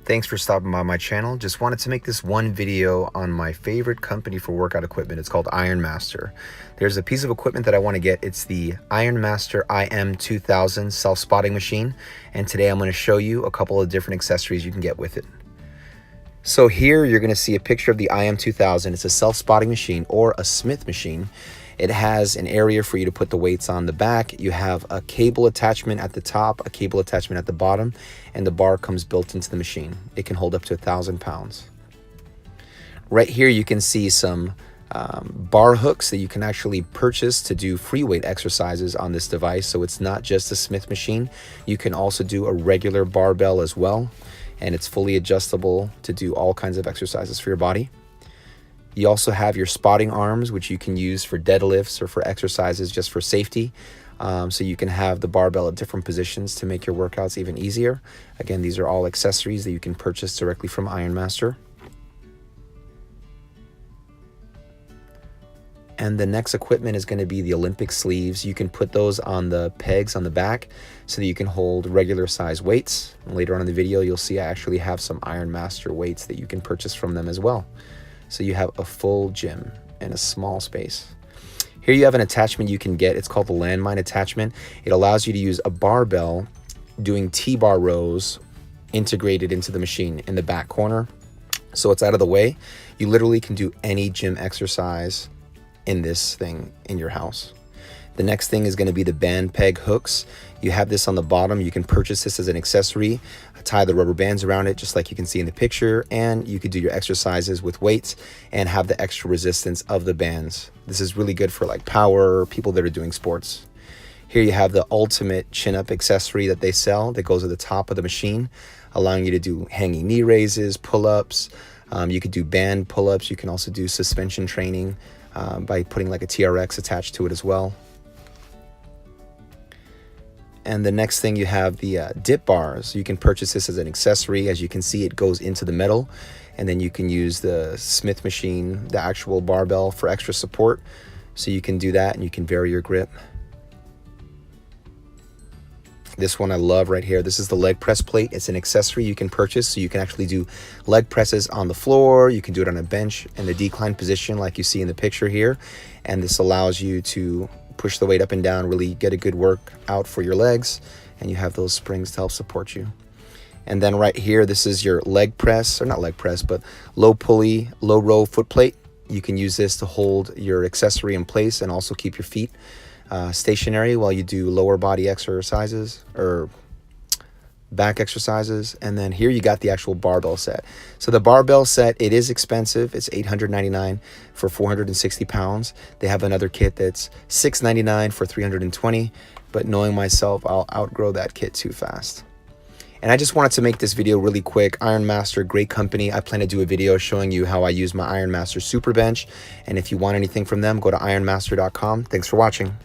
Thanks for stopping by my channel. Just wanted to make this one video on my favorite company for workout equipment. It's called Ironmaster. There's a piece of equipment that I want to get. It's the Ironmaster IM2000 self-spotting machine. And today I'm going to show you a couple of different accessories you can get with it. So here you're going to see a picture of the IM2000. It's a self-spotting machine or a Smith machine. It has an area for you to put the weights on the back. You have a cable attachment at the top, a cable attachment at the bottom, and the bar comes built into the machine. It can hold up to 1,000 pounds. Right here you can see some bar hooks that you can actually purchase to do free weight exercises on this device. So it's not just a Smith machine. You can also do a regular barbell as well, and it's fully adjustable to do all kinds of exercises for your body. You also have your spotting arms, which you can use for deadlifts or for exercises just for safety. So you can have the barbell at different positions to make your workouts even easier. Again, these are all accessories that you can purchase directly from Ironmaster. And the next equipment is going to be the Olympic sleeves. You can put those on the pegs on the back so that you can hold regular size weights. And later on in the video, you'll see I actually have some Ironmaster weights that you can purchase from them as well. So you have a full gym in a small space. Here you have an attachment you can get. It's called the landmine attachment. It allows you to use a barbell doing T-bar rows integrated into the machine in the back corner. So it's out of the way. You literally can do any gym exercise in this thing in your house. The next thing is going to be the band peg hooks. You have this on the bottom. You can purchase this as an accessory, tie the rubber bands around it just like you can see in the picture, and you could do your exercises with weights and have the extra resistance of the bands. This is really good for like power, people that are doing sports. Here you have the ultimate chin-up accessory that they sell that goes at the top of the machine, allowing you to do hanging knee raises, pull-ups. You could do band pull-ups. You can also do suspension training by putting like a TRX attached to it as well. And the next thing you have the dip bars. You can purchase this as an accessory. As you can see, it goes into the metal, and then you can use the Smith machine, the actual barbell, for extra support. So you can do that and you can vary your grip. This one I love right here. This is the leg press plate. It's an accessory you can purchase, so you can actually do leg presses on the floor. You can do it on a bench in the decline position like you see in the picture here. And this allows you to push the weight up and down, really get a good workout for your legs, and you have those springs to help support you. And then right here, this is your leg press, or not leg press, but low pulley, low row foot plate. You can use this to hold your accessory in place and also keep your feet stationary while you do lower body exercises or back exercises. And then here you got the actual barbell set. So the barbell set, it is expensive. It's $899 for 460 pounds. They have another kit that's $699 for 320, but knowing myself, I'll outgrow that kit too fast. And I just wanted to make this video really quick. Ironmaster, great company. I plan to do a video showing you how I use my Ironmaster Super Bench. And if you want anything from them, go to ironmaster.com. Thanks for watching.